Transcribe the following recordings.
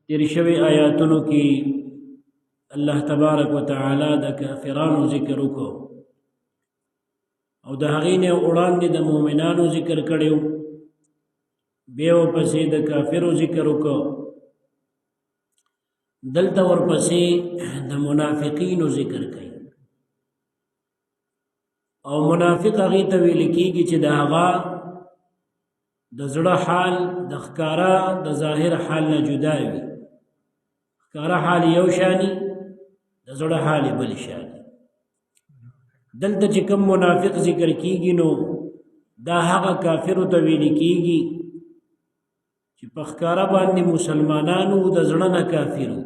تیر شوی آیاتونو کی اللہ تبارک و تعالی د کافرانو ذکر وکړو او د هغې نه وړاندې د مؤمنانو ذکر کړیو بیا ورپسې د کافرو ذکر وکړو دلته ورپسې د منافقینو ذکر کوي او منافق هغې ته ویل کېږي چې د هغه د زړه حال د ښکاره د ظاهر حال نه جدا وي ښکاره حال یو شانی د زړه حال بل شانی دلته چې کوم منافق ذکر کېږي نو دا هغه کافرو ته ویل کېږي چې په ښکاره باندې مسلمانانو د زړه نه کافرو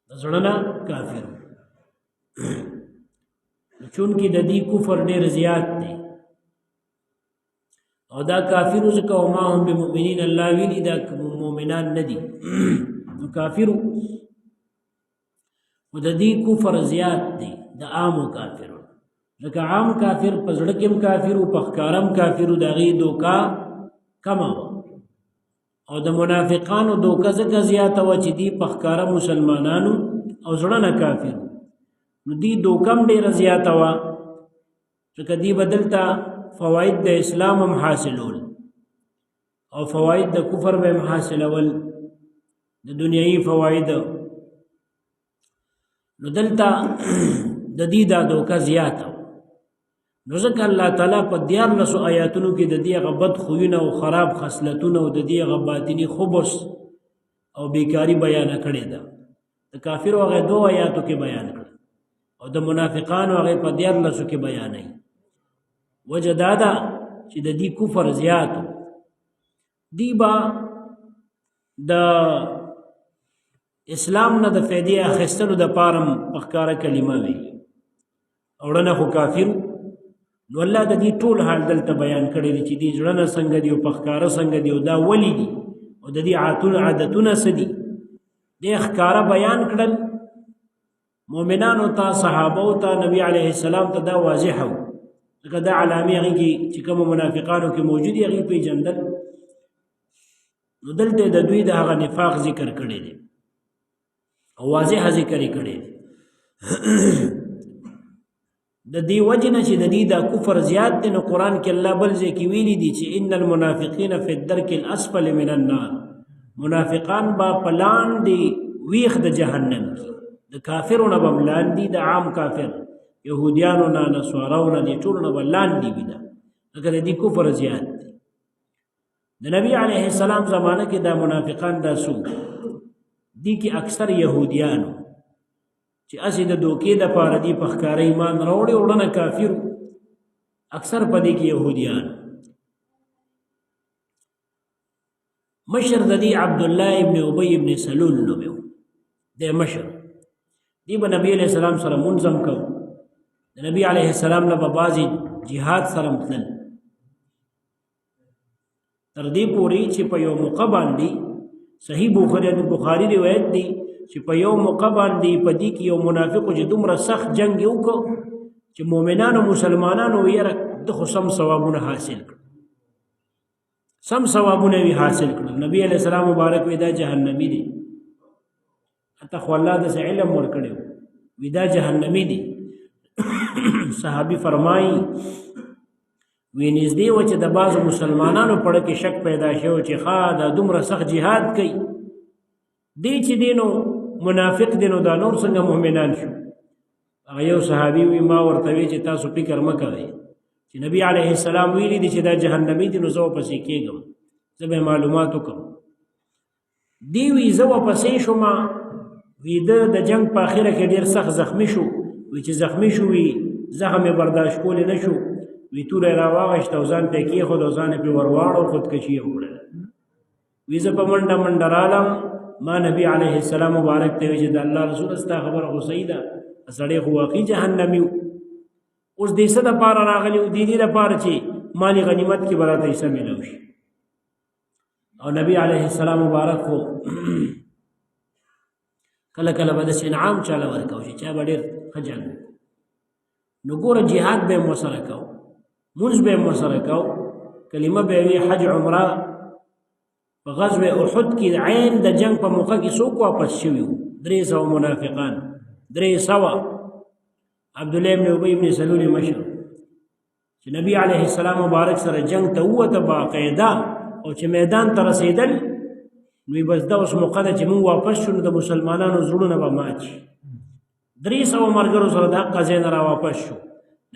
د زړه نه کافرو چونکې د دې کفر ډېر زیات دی او دا کافرو ځکه وما هم بمؤمنین الله ویلي دا مؤمنان نه دي نو کافرو خو د دې کفر زیات دی د عامو کافرو ځکه عام کافر په زړه کې هم کافرو په ښکاره هم کافرو د هغې دوکه کمه وه او د منافقانو دوکه ځکه زیاته وه چې دي په ښکاره مسلمانانو او زړه نه کافرو نو دې دوکه هم ډېره زیاته وه ځکه دې به دلته فواید د اسلام هم حاصلول او فواید د کفر به هم حاصلول د دنیایي فواید نو دلته د دې دا دوکه زیاته نو ځکه الله تعالی په 14 آیاتونو کې د دې هغه بد خویونه او خراب خصلتونه او د دې هغه باطني خبث او بیکاري بیان کړې ده د کافرو هغه 2 آیاتو کې بیان کړ او د منافقانو هغه په 14 کې بیانوي وجه دا ده چې د دې کفر زیاتو دی با د اسلام نه د فائدې اخیستلو د پاره په ښکاره کلمه وي اورنه خو کافر نو الله د دې ټول حال دلته بیان کړی دی چې دې ځړنه څنګه دی او په ښکاره څنګه دی او دا ولی دی او د دې عادتونه څه دي دې ښکاره بیان کړل مؤمنانو ته صحابه او ته نبی علیه السلام ته دا واضح و ځکه دا علامې هغې کې چې کومو منافقانو کې موجود دي هغې پېژندل نو دلته د دوی د هغه نفاق ذکر کړی دی او واضح ذکر یې کړی دی د دې وجه نه چې د دې دا کفر زیات دی نو قرآن کې الله بل ځای کې ویلي دي چې ان المنافقین فی الدرک الاسفل من النار منافقان با په لاندې ویښ د جهنم کې د کافرو نه به لاندې د عام کافر یهودیانو نه نصاراو نه دې ټولو نه به لاندې وي ده ځکه د دې کفر زیات دی د نبی علیه السلام زمانه کې دا منافقان دا څوک دي کې اکثر یهودیانو چې اسی د دوکې د پاره دی په ښکاره ایمان راوړي وړنه کافر اکثر په دې کې يهوديان مشر د دې عبد الله ابن ابي ابن سلول نو د مشر دی په نبی عليه السلام سره منظم کو د نبی عليه السلام نه په بازي jihad سره متل تر دې پوري چې په یو موقع باندې صحیح بخاری روایت دی چې په یو موقع باندې په دې کې یو منافق چې دومره سخت جنگ وکړ چې مؤمنانو مسلمانانو یې د خو سم ثوابونه حاصل کړ سم ثوابونه وی حاصل کړ نبی علیہ السلام مبارک ودا جهنمی دی اته خو الله د علم ور کړو ودا جهنمی دی صحابي فرمایي وی نږدې و چې د بعض مسلمانانو په اړه کې شک پیدا شو چې ښا دا دومره سخت jihad کوي دی چې دینو منافق دینو دا نور څنګه مؤمنان شو هغه یو صحابي وی ما ورته وی چې تاسو فکر مکوئ چې نبی علیه السلام ویلي دي چې دا جهنمی دي نو زه پسې کېږم زه به معلومات وکړم دی وی زه پسې شوم وی د جنگ په اخره کې ډیر سخت زخمی شو وی چې زخمی شو وی زخم برداشت کول نه شو وی تور راواغشت او ځان ته کې خود ځان په ورواړو خودکشي وکړه وی زه په منډه رالم ما نبی علیه السلام مبارک ته وی چې د الله رسول استا خبر خو سیدا سړی خو واقعي جهنمی اوس دې څه د پاره راغلی او دیني د پاره چې مالی غنیمت کې براته یې سمېلو شي او نبی علیه السلام مبارک خو کله کله به داسې انعام چاله ورکاو چې چا به ډېر ښه جنګ نو ګوره جهاد به یې ورسره کوو مونځ به یې ورسره کوو کلمه به یې وي حج عمره په غزوه احد کې عین د جنگ په موقع کې څوک واپس شوي 300 منافقان 300 عبد الله بن ابي بن سلول مشر چې نبی عليه السلام مبارک سره جنگ ته وته باقاعده او چې میدان ته رسیدل نو بس دا اوس موقع ده چې موږ واپس شو د مسلمانانو زړونه به مات شي 300 مرګرو سره د قضیه نه را واپس شو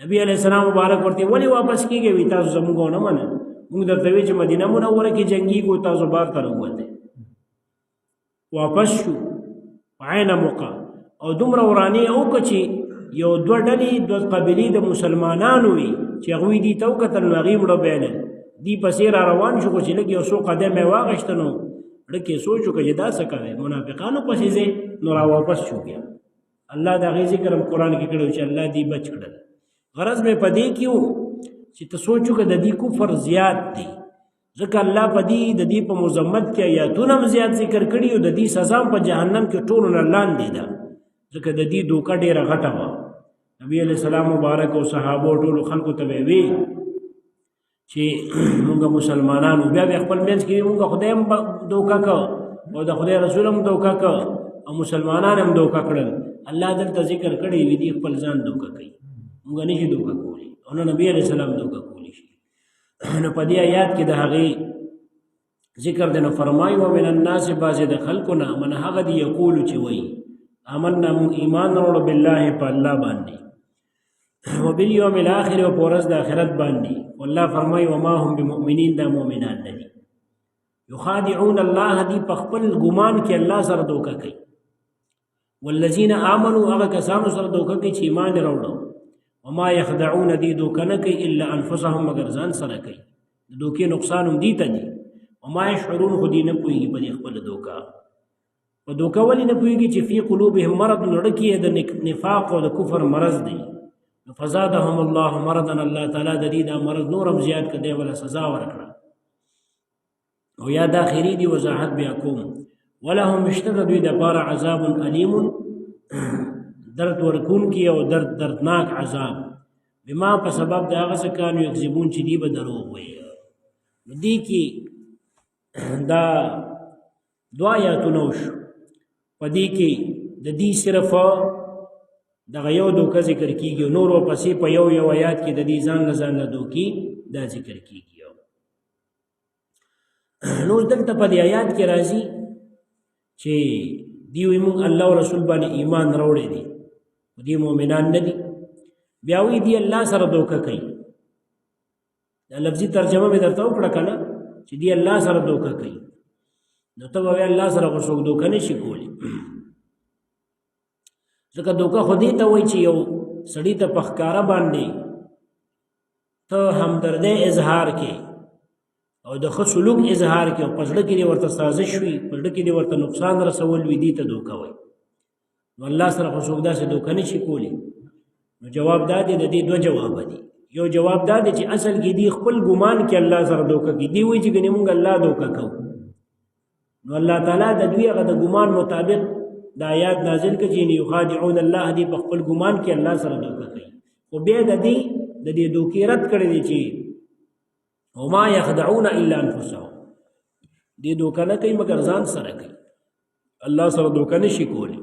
نبی عليه السلام مبارک ورته ولی واپس کیږي وی تاسو زموږ نه منه موږ درته وی چې مدینه منوره کې جنگي کو تاسو بار تر وته واپس شو عین موقع او دومره ورانی او کچی یو دو ډلې دو قبیلې د مسلمانانو وي چې هغوی دي ته وکتل نو هغې مړه بایلل دی پسې را روان شو خو چې لږ یو څو قدم یې واخیسته نو لږ یې سوچ وکړه چې دا څه کوی منافقانو پسې ځې نو را واپس شو بیا الله د هغې ذکر هم قرآن کې کړی چې الله دې بچ کړل غرض مې په دې کې و چې ته سوچ وکړه د دې کفر زیات دی ځکه الله په دې د دې په مذمت کې آیاتونه هم زیات ذکر کړي او د دې سزا په جهنم کې ټولو نه لاندې ده ځکه د دې دوکه ډېره غټه وه نبی علیہ السلام مبارک او صحابو ټولو خلکو ته وی چې موږ مسلمانانو بیا خپل منځ کې موږ خدای هم دوکه کو او د خدای رسول هم دوکه کو او مسلمانان هم دوکه کړل الله دلته ذکر کړی وی دي خپل ځان دوکه کوي موږ نه شي دوکه کولی او نبی علیہ السلام دوکه کولی شي نو په دې آیات کې د هغې ذکر دی نو فرمایي ومن الناس بعضې د خلکو نه من هغه دی یقولو چې وایي آمنا موږ ایمان راوړو بالله په الله باندې وبالیوم الاخر او پورز د آخرت باندې والله فرمایي وما هم بمؤمنین دا مؤمنان نه دي یخادعون الله دی په خپل ګمان کې الله سره دوکه کوي والذین آمنوا هغه کسانو سره دوکه کوي چې ایمان راوړو وما يخدعون دی دوکه نه کوي الا انفسهم مگر ځان سره کوي د دوکې نقصان هم دي ته دي وما يشعرون خو دي نه پوهېږي په دې خپله دوکه په دوکه ولې نه پوهېږي چې فی قلوبهم مرض نړه کې د نفاق او د کفر مرض دی فزادهم الله مرضا الله تعالی د دې دا مرض نورم زیات کړ دی ولا سزا ورکړه او یا د اخري دی وضاحت بیا کوم ولهم اشتد دوی د پاره عذاب الیم درد ورکون کی او دردناک عذاب بما په سبب د هغه څه کانو یکذبون چې دی به دروغ وایي دې کې دا دوا آیاتونه وشو په دې کې د دې صرف دغه یو دوکه ذکر کیږي نور پسې په یو یو آیات کې د دې ځان له دوکې دا ذکر کیږي نو دلته په دې آیات کې راځي چې دی موږ الله او رسول باندې ایمان راوړی دي دې مؤمنان نه دي بیا وی دی الله سره دوکه کوي دا لفظي ترجمه مې درته وکړه کنه چې دی الله سره دوکه کوي نو ته به الله سره خو څوک دوکه نشي کولی ځکه دوکه خو دې ته وایي چې یو سړي ته په ښکاره باندې ته همدردۍ اظهار کې او د ښه سلوک اظهار کې او په زړه کې دې ورته سازش وي په زړه کې دې ورته نقصان رسول وي دې ته دوکه وایي نو الله سره خو څوک داسې دوکه نشي کولی نو جواب دا دی د دې دوه جواب دي یو جواب دا دی چې اصل کې دی خپل ګمان کې الله سره دوکه کوي دی وایي چې ګنې مونږ الله دوکه کوو نو الله تعالی د دوی هغه د ګمان مطابق د آیات نازل کړي چې یخادعون الله دی په خپل ګمان کې الله سره دوکه کوي خو بیا د دې دوکې رد کړی دی چې وما يخدعون الا انفسهم دې دوکه نه کوي مګر ځان سره کوي الله سره دوکه نشي کولی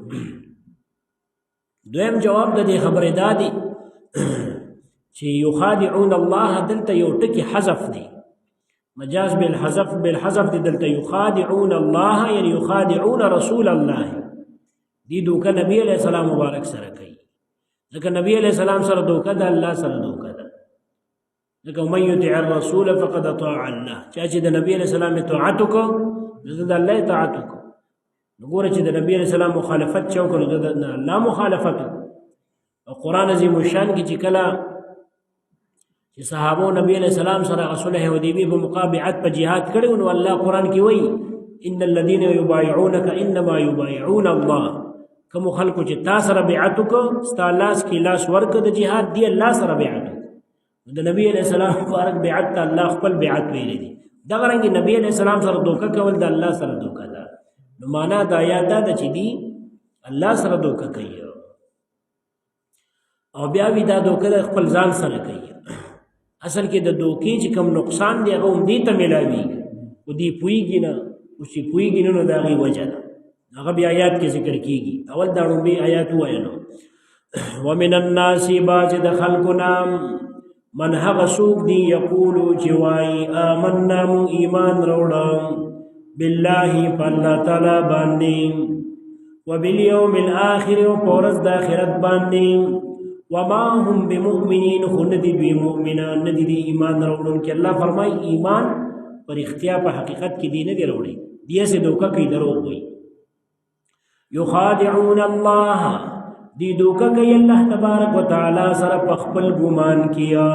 دویم جواب د دې خبرې دا دی چې یخادعون الله دلته یو ټکی حذف دی مجاز بالحذف دی دلته یخادعون الله یعنی یخادعون رسول الله دی دوکه نبی علیہ السلام مبارک سره کوي ځکه نبی علیہ السلام سره دوکه ده الله سره دوکه ده ځکه من یطع الرسول فقد اطاع الله چې د نبی علیہ السلام اطاعت وکړو د الله اطاعت وکړو نګوره چې د نبی علیہ السلام مخالفت چا وکړو د الله مخالفت او قرآن عظیم الشان کې چې کله چې صحابو نبی علیہ السلام سره صلح حدیبیه په مقابعت په جهاد کړي نو الله قرآن کې وایي ان الذين يبايعونك انما يبايعون الله کوم خلکو چې تا سره بیعت وکړو ستا لاس کې لاس ورکړه د جهاد دی الله سره بیعت وکړو د نبی علیہ السلام مبارک بیعت ته الله خپل بیعت ویلی دی دغه رنګ نبی علیہ السلام سره دوکه کول د الله سره دوکه ده نو معنا د آیات دا چې دی الله سره دوکه کوي او بیا وی دا دوکه د خپل ځان سره کوي اصل کې د دوکې چې کوم نقصان دی هغه هم دې ته ملاوي او دې پوهېږي نه اوس چې پوهېږي نو د هغې وجه ده هغه بیا آیات کې ذکر کېږي اول دا ړومبې آیات ووایه نو ومن الناس بعضې د خلکو نه من هغه څوک دی یقولو چې وایي آمنا مونږ ایمان راوړم بالله په الله تعالی باندې وبالیوم الآخر او په ورځ د آخرت باندې وما هم بمؤمنین خو نه دي دوی مؤمنان نه دي ایمان راوړونکي الله فرمایي ایمان پر اختیا په حقیقت کې دی نه دی راوړی دی هسې دوکه کوي دروغ وایي یخادعون الله دی دوکه کوي الله تبارک وتعالی سره په خپل ګمان کیا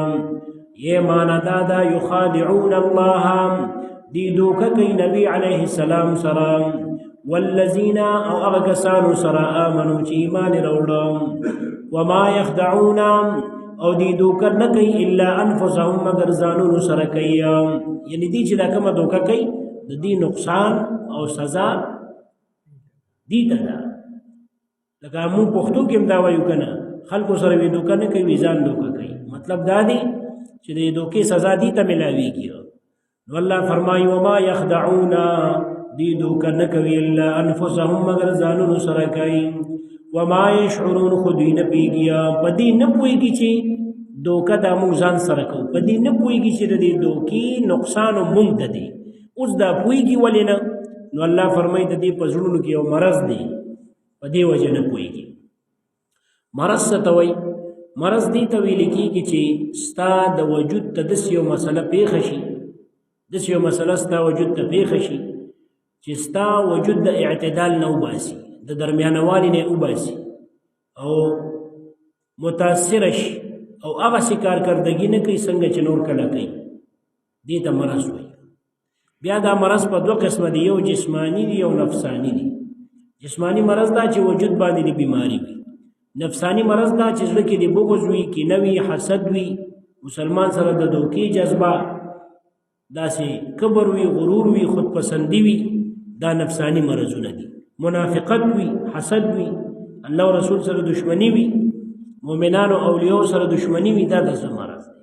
یہ معنی دا یخادعون الله دی دوکه کوي نبی علیه السلام سره والذین او هغه کسانو سره آمنو چې ایمان راوړل وما يخدعون او دی دوکه نه کوي الا انفسهم مگر ځانونو سره کوي یعنی دی چې دا کومه دوکه کوي د دې نقصان او سزا دی ته ده لکه موږ پښتو کې هم دا وایو که نه خلکو سره وي دوکه نه کوي ځان دوکه کوي مطلب دا دی چې د دوکې سزا دی ته میلاویږي نو الله فرمایي وما يخدعون دی دوکه نه کوي الا انفسهم مگر ځانونو سره کوي وما يشعرون خو دوی نه پوهېږي په دې نه پوهېږي چې دوکه دا موږ ځان سره کوو په دې نه پوهېږي چې د دې دوکې نقصان موږ ته دی اوس دا پوهېږي ولې نه نو الله فرمایي د دې په زړونو کې یو مرض دی په دې وجه نه پوهېږي مرض څه ته وایي مرض دې ته ویل کېږي چې ستا د وجود ته داسې یو مسله پېښه شي داسې یو مسله ستا وجود ته پېښه شي چې ستا وجود د اعتدال نه وباسي د درمیانوالي نه وباسي او متاثره شي او هغسې کارکردګي نه کوي څنګه چې نور کله کوي دې ته مرض وایي بیا دا مرض په دوه قسمه دی یو جسمانی دی یو نفسانی دی جسمانی مرض دا چې وجود باندې دی بیماری وي نفسانی مرض دا چې زړه کې دی بغض وي کینه وي حسد وي مسلمان سره د دوکې جذبه داسې کبر وي غرور وي خودپسندي وي دا نفسانی مرضونه دي منافقت وي حسد وي الله او رسول سره دشمنی وي مؤمنانو اولیاء سره دشمنی وي دا د مرض دی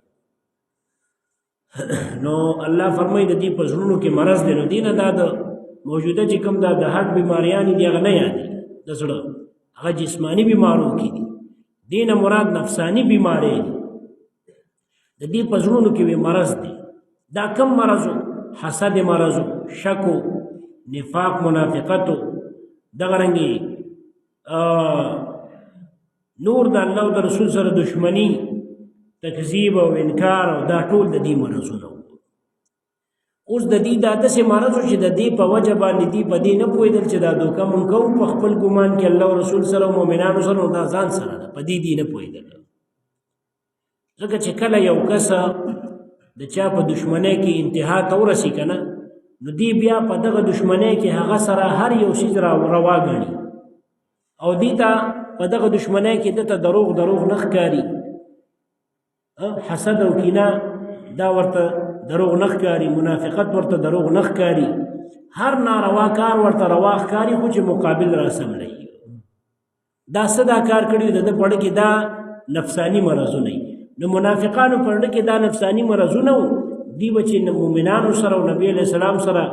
نو الله فرمایي د دې په زړونو کې مرض دی نو دینه دا د موجوده چې کوم دا د هارت بیماریان دي هغه نه یادي د زړه هغه جسمانی بیمارو کې دي دینه مراد نفسانی بیماری دي د دې په زړونو کې مرض دی دا کم مرضو حسد مرضو شکو نفاق منافقتو دغه رنګي نور د الله او د رسول سره دشمنی تکذیب او انکار او دا ټول د دې مرضونه اوس د دې دا داسې مرض چې د دې په وجه باندې دې په دې نه پوهېدل چې دا دوکه مونږ کوو په خپل ګمان کې الله او رسول سره او مؤمنانو سره او دا ځان سره ده په دې نه پوهېدل ځکه چې کله یو کس د چا په دشمنۍ کې انتها ته ورسي که نه نو دی بیا په دغه دشمنۍ کې هغه سره هر یو څیز روا ګڼي او دې ته په دغه دشمنۍ کې دته دروغ نه ښکاري حسد او کینه دا ورته دروغ نه ښکاري منافقت ورته دروغ نه ښکاري هر ناروا کار ورته روا ښکاري خو چې مقابل راسم نه دا څه دا کار کړي د ده پړه کې دا نفسانی مرضونه نو منافقانو پړه کې دا نفسانی مرضونه دی بچې مؤمنانو سره او نبی علیہ السلام سره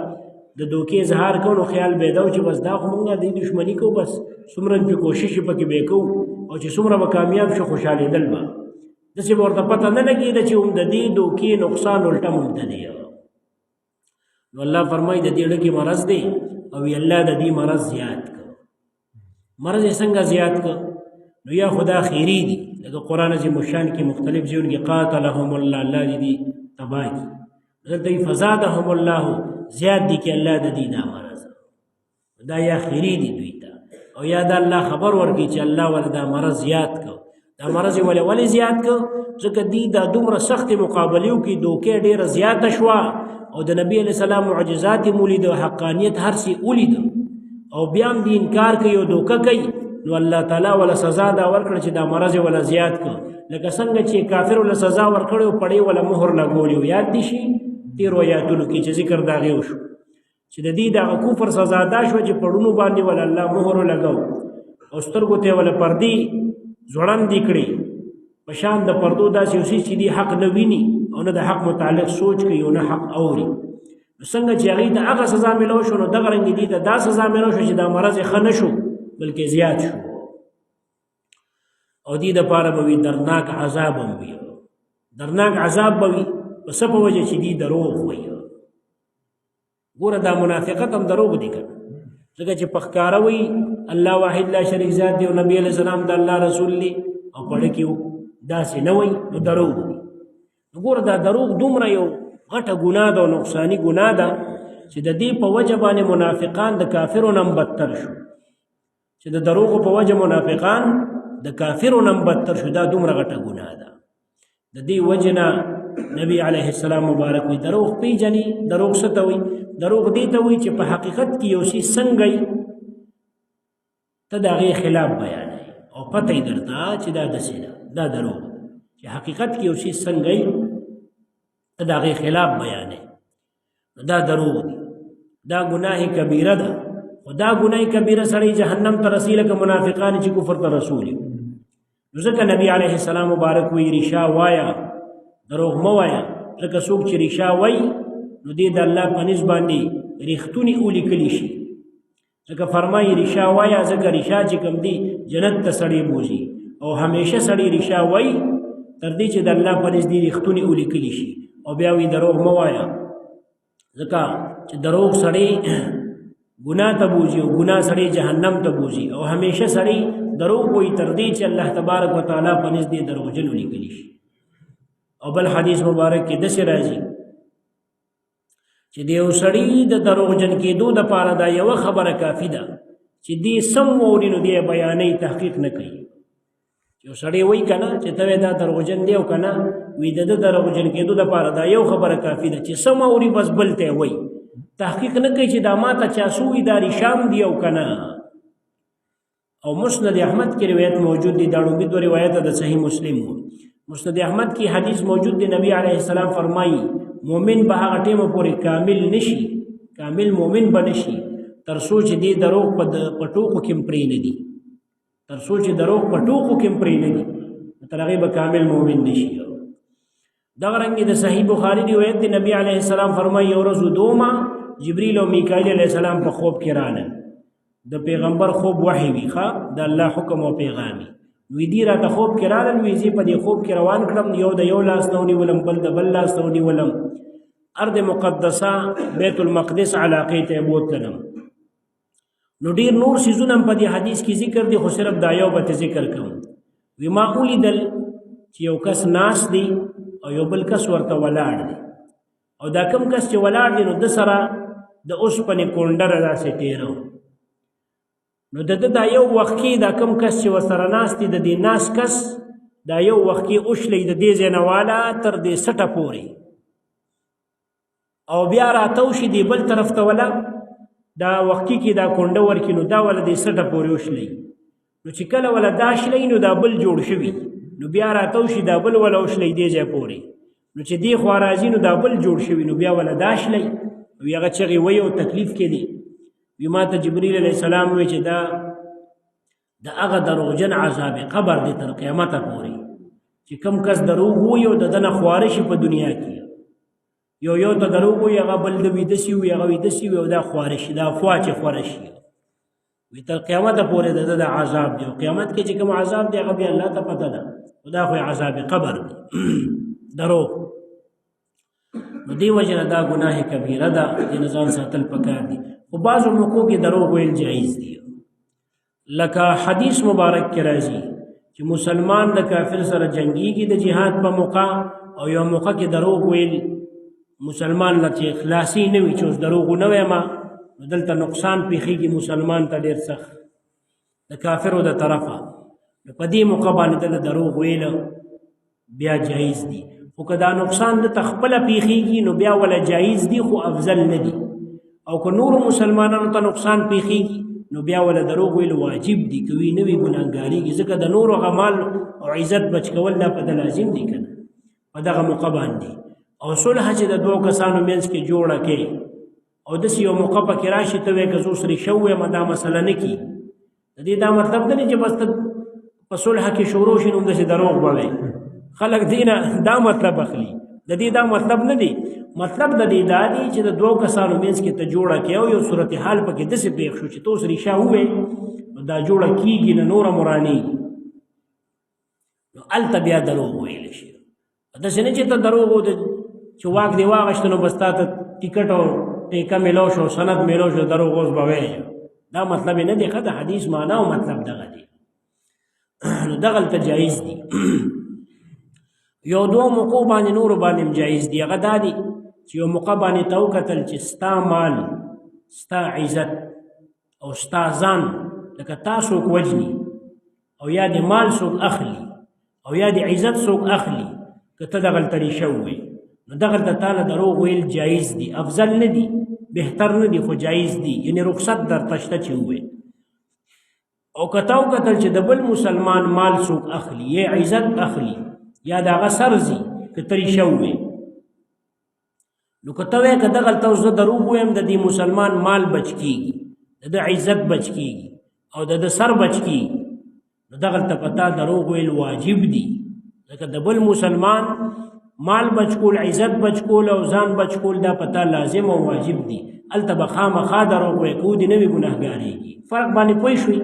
د دوکې اظهار کولو خیال پیدا چې بس دا خو مونږه د دشمنی کو بس څومره په کوشش پکې به کوو او چې څومره به کامیاب شو خوشالېدل به داسې به ورته پته نه لګېده چې هم د دې دوکې نقصان الټه مونږ ته دی نو الله فرمایي د دې ډکې مرض دی او الله د دې مرض زیات کړ مرض یې څنګه زیات کړ نو یا خدا خیری دی لکه قرآن عظیم الشان کې مختلف ځایونو کې قاتلهم الله الله دې تباه کړي دلته فزادهم الله زیات دي کې الله د دې دا مرض دا یا خیری دی دوی ته او یا دا الله خبر ورکړي چې الله ول دا مرض زیات کړ دا مرض ولې زیات کړ ځکه دې دا دومره سخت مقابلو کې دوکې ډېره زیاته شوه او د نبی علیہ السلام معجزات یې مولید او حقانیت هر څه ولید او بیا هم دې انکار کوي او دوکه کوي نو الله تعالی ولا سزا دا ورکړه چې دا مرض ولا زیات کړ لکه څنګه چې کافر ولا سزا ورکړي او پړې ولا مهر لګولي یاد دي شي تیر آیاتونو کې چې ذکر دا غو شو چې د دې د کفر سزا دا شو چې پړونو باندې ولا الله مهر لګاو او سترګو ته ولا پردي ځوړن دي کړی په شان د پردو داسې اوسې چې دی حق نه ویني او نه د حق متعلق سوچ کوي او نه حق اوري څنګه چې هغې ته هغه سزا میلاو شو نو دغه رنګې دې ته دا سزا میلاو شو چې دا مرض یې ښه نه شو بلکې زیات شو او دې دپاره به وي درناک عذاب هم وي درناک عذاب به وي په څه په وجه چې دې دروغ وایي ګوره دا منافقت هم دروغ دی که ځکه چې په ښکاره وایي الله واحد لا شریک ذات دی او نبي علیه السلام د الله رسول دی او په ډکې داسې نه وایي نو دروغ دی نو ګوره دا دروغ دومره یو غټه ګناه ده او نقصاني ګناه ده چې د دې په وجه باندې منافقان د کافرو نه بدتر شو چې د دروغو په وجه منافقان د کافرو نه بدتر شو دا دومره غټه ګناه ده د دې وجه نه نبی علیه السلام مبارک وي دروغ پیژني دروغ څه ته وایي دروغ دې ته وایي چې په حقیقت کې یو شي څنګه وي ته د هغې خلاف بیانوي او پته یې درته چې دا داسې ده دا دروغ چې حقیقت کې یو شي څنګه وي ته د هغې خلاف بیانوي دا دروغ دی دا ګناه کبیره ده خو دا ګناه کبیره سړی جهنم ته رسي لکه منافقان چې کفر ته رسولي نو ځکه نبی علیه السلام مبارک وایي رښتیا وایه دروغ مه وایه ځکه څوک چې رښتیا وایي نو دې د الله په نس باندې ریښتونې ولیکلی شي ځکه فرمایي رښتیا وایه ځکه رښتیا چې کوم دی جنت ته سړی بوځي او همیشه سړی رښتیا وایي تر دې چې د الله په نس دې ریښتونې ولیکلی شي او بیا وایي دروغ مه وایه ځکه چې دروغ سړی ګناه ته بوځي او ګناه سړی جهنم ته بوځي او همیشه سړی دروغ وایي تر دې چې الله تبارک وتعالی په نس دې دروغجن ولیکلی شي او بل حدیث مبارک کې داسې راځي چې د یو سړي د دروغجن کېدو دپاره دا یوه خبره کافي ده چې دې سم واوري نو دې بیانوي تحقیق نه کوي یو سړی وایي که نه چې ته دا دروغجن دی او که نه وي د ده دروغجن کېدو دپاره دا یو خبره کافي ده چې سم اوري بس بل ته یې وایي تحقیق نه کوي چې دا ما ته چا سوي دا ریشام دی او که نه او مسند احمد کې روایت موجود دی دا ړومبي دوه روایت د صحیح مسلم و مسند احمد کی حدیث موجود دی نبی علیه السلام فرمایي مومن به هغه ټیمه پورې کامل نشي کامل مومن به نشي تر څو چې دې دروغ په ټوکو کې پرې نه دي تر څو چې دروغ په ټوکو کې پرې نه دي تر هغې به کامل مومن نشي دغه رنګې د صحیح بخاري روایت دی نبی علیه السلام فرمایي یو ورځ دوما جبریل او میکائیل علیه السلام په خوب کې رانل د پیغمبر خوب وحی وي ښه د الله حکم او پیغامي وی دی راته خوب کې رالل وی زه په دې خوب کې روان کړم یو د یو لاس نه ونیولم بل د بل لاس نه ونیولم ارض مقدسه بیت المقدس علاقې ته بوتلم نو ډېر نور څیزونه هم په دې حدیث کې ذکر دي خو صرف دا یو به ذکر کوم وی ما ولیدل چې یو کس ناست دی او یو بل کس ورته ولاړ دی او دا کم کس چې ولاړ دی نو د سره د اوسپنې کونډره داسې تېره نو د دا یو وخت کې دا کم کس چې ورسره ناست دی د دې ناست کس دا یو وخت کې اوښلی د دې ځای نه واله تر دې سټه پورې او بیا راتاو شي دې بل طرف ته وله دا وختي کې دا کونډه ورکړي نو دا وله دې سټه پورې وشلی نو چې کله وله دا شلی نو دا بل جوړ شوي نو بیا راتاو شي دا بل وله وشلی دې ځای پورې نو چې دې خوا راځي نو دا بل جوړ شوي نو بیا وله دا شلی وي هغه چغې وایي او تکلیف کې دی وی ما ته جبریل علیه السلام وی چې دا د هغه دروغجن عذاب قبر دی تر قیامته پورې چې کم کس دروغ وایي او د ده نه خواره شي په دنیا کې یو ته دروغ وایي هغه بل د ویده سي وي هغه ویده سي وي او دا خواره شي دا افوا چې خواره شي وی تر قیامته پورې د ده د عذاب دی او قیامت کې چې کوم عذاب دی هغه بیا الله ته پته ده خو دا خو عذاب قبر دی دروغ نو دې وجه نه دا ګناه کبیره ده دې نه ځان ساتل پکار دي خو بعضو موقعو کې دروغ ویل جایز دي لکه حدیث مبارک کې راځي چې مسلمان د کافر سره جنګیږي د جهاد په موقع او یو موقع کې دروغ ویل مسلمان له چې اخلاصي نه وي چې اوس دروغ ونه وایم نو دلته نقصان پیښیږي مسلمان ته ډېر سخت د کافرو د طرفه نو په دې موقع باندې د دروغ ویل بیا جایز دي خو که دا نقصان د تخپله پیښیږي نو بیا ولا جایز دي خو افضل نه دي او که نور مسلمانانو ته نقصان پیښیږي نو بیا ولا دروغ ویل واجب دي که وی نه وي ګناهګارېږي ځکه د نورو غمال او عزت بچ کول دا په د لازم دي که نه په دغه موقع باندې او صلح چې د دوو کسانو منځ کې جوړه کې او داسې یو موقع پکې راشي ته وایې که زه اوس ریښه ووایم دا مسله نه کي د دې دا مطلب نه دی چې بس ته په صلح کې شروع شي نو همداسې دروغ به وایې خلک دې نه دا مطلب اخلي د دې دا مطلب نه دی مطلب د دې دا دی چې د دوو کسانو منځ کې ته جوړه کې او یو صورتحال پکې داسې پېښ شو چې تو اوس ریښه ووې دا جوړه کېږي نه نوره مرانېږي نو هلته بیا دروغ ویلی شي داسې نه چې ته دروغ چې واک دې واغېشته نو بس تا ته ټیکټ او ټیکه میلاو شو سند میلاو شو دروغ اوس به وایې دا مطلب یې نه دی ښه د حدیث معنا او مطلب دغه دی نو دغلته جایز دي یو دوه موقعو باندې نورو باندې هم جایز دي هغه دا دي چې یو موقع باندې ته وکتل چې ستا مال ستا عزت او ستا ځان لکه تا څوک وجني او یا د مال څوک اخلي او یا د عزت څوک اخلي که ته دغلته ریښه ووایې نو دغلته تاله دروغ ویل جایز دي افضل نه دي بهتر نه دي خو جایز دي یعنې رخصت درته شته چې ووایې او که تا وکتل چې د بل مسلمان مال څوک اخلي یا عزت اخلي یا د هغه سر ځي که ته ریښه ووایې نو که ته وایې که دغلته اوس زه دروغ ووایم د دې مسلمان مال بچ کېږي د ده عزت بچ کېږي او د ده سر بچ کېږي نو دغلته په تا دروغ ویل واجب دي ځکه د بل مسلمان مال بچ کول عزت بچ کول او ځان بچ کول دا په تا لازم او واجب دي هلته به خامخا دروغ وایې که ودې نه وي ګناهګارېږي فرق باندې پوه شوي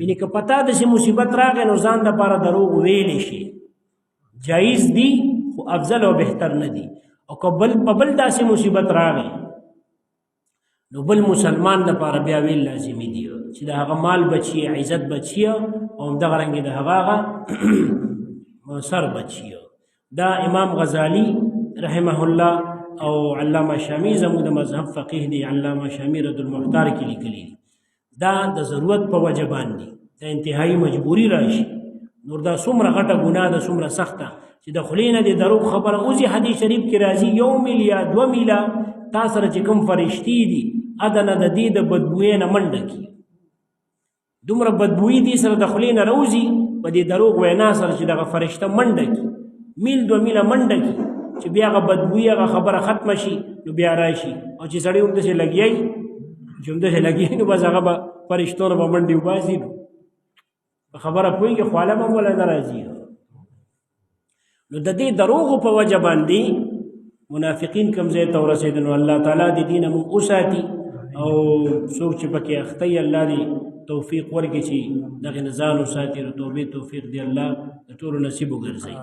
یعنې که په تا داسې مصیبت راغی نو ځان دپاره دروغ ویلی شي جایز دي خو افضل او بهتر نه دي او که په بل داسې مصیبت راغی نو بل مسلمان دپاره بیا ویل لازمي دي چې د هغه مال بچي عزت بچي او همدغه رنګې د هغه سر بچي دا امام غزالی رحمه الله او علامه شامی زموږ د مذهب فقیه دی علامه شامی رد المختار کې لیکلي دا د ضرورت په وجه باندې د انتهایی مجبوري راشي نور دا څومره غټه ګناه ده څومره سخته چې د خولې نه د دروغ خبره اوزي حدیث شریف کې راځي 1 میل یا 2 میله تا سره چې کوم فرشتي دي ادنه د دې د بدبویۍ نه منډه کړي دومره بدبویي دي سره د خولې نه راوځي په دې دروغ وینا سره چې دغه فرشته منډه کړي میل 2 میله منډه کړي چې بیا هغه بدبویي هغه خبره ختمه شي نو بیا راشي او چې سړی همداسې لګیایي چې همداسې لګیایي نو بس هغه به فرشتو نه به منډې وباسي نو په خبره پوهېږي خواله به مولا نه راځي نو د دې دروغو په وجه باندې منافقین کوم ځای ته ورسېدل نو الله تعالی د دې نه موږ وساتي او څوک چې پکې اخته یې الله دې توفیق ورکړي چې دغې نه ځان وساتي نو توبې توفیق دې الله د ټولو نصیب وګرځوي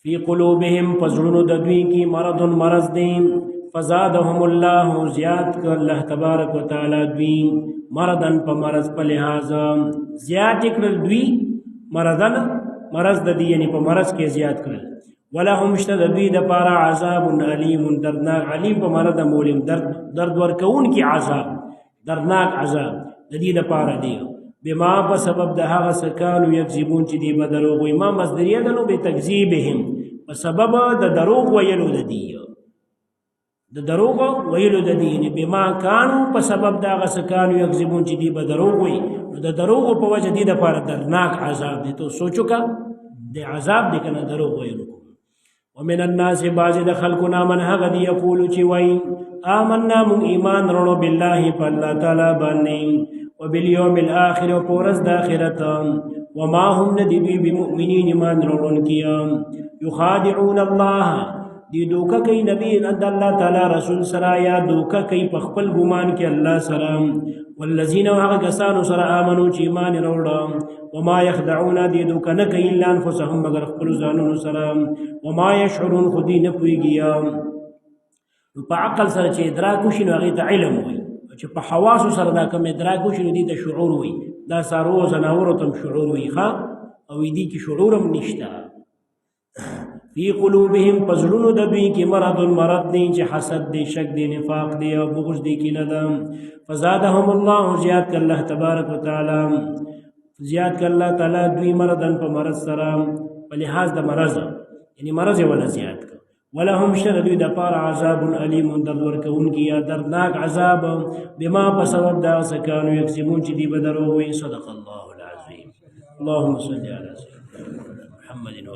فی قلوبهم په زړونو د دوی کې مرض مرض دی فزادهم الله زیاد کړ الله تبارک وتعالی دوی مرضن په مرض په لحاظ زیات کړل دوی مرضن مرض د دې یعنی په مرض کې زیات کړل ولهم شته د دوی دپاره عذاب علیم دردناک علیم په معنا د مولم درد ورکون کې عذاب دردناک عذاب د دې دپاره دی بما په سبب د هغه څه کانو یکذبون چې دی به دروغ وایي ما مصدریه ده نو بتکذیبهم په سبب د دروغ ویلو د دی د دروغ ویلو د دی یعنې بما کانو په سبب د هغه څه کانو یکذبون چې دی به دروغ وایي نو د دروغو په وجه دې دپاره دردناک عذاب دی تو سوچو که د عذاب دی که نه دروغ ویلو ومن الناس بعض د خلقنا من هغه دی یقول چې وایي آمنا مونږ ایمان رڼو بالله په الله تعالی باندې وبالیوم الاخر او په ورځ د آخرت وما هم ندی دوی بمؤمنین ایمان رڼونکي یخادعون الله دی دوکه کوي نبی د الله تعالی رسول سره یا دوکه کوي په خپل ګمان کې الله سره والذین هغه کسانو سره آمنو چې ایمان راوړه وما يخدعون دی دوکه نه کوي الا انفسهم مگر خپل ځانونو سره وما يشعرون خو دې نه پوهېږي په عقل سره چې ادراک وشي نو هغې ته علم وایي چې په حواسو سره دا کوم ادراک وشي نو دې ته شعور وایي دا څاروو ځناورو ته هم شعور وایي ښه او دې کې شعور هم نشته فی قلوبهم په زړونو د دوی کې مرض مرض دی چې حسد دی شک دی نفاق دی او بغض دی کینه ده فزادهم الله زیاد کړ الله تبارک وتعالی زیاد کړ الله تعالی دوی مرضن په مرض سره په لحاظ د مرض یعنی مرض یې ولا زیاد کړ ولهم شر دوی د پاره عذاب علیم درد ورکوونکي یا دردناک عذاب بما په سبب دا سکانو یکسبون چې دی به دروغ وایي صدق الله العظیم اللهم صل علی سیدنا محمد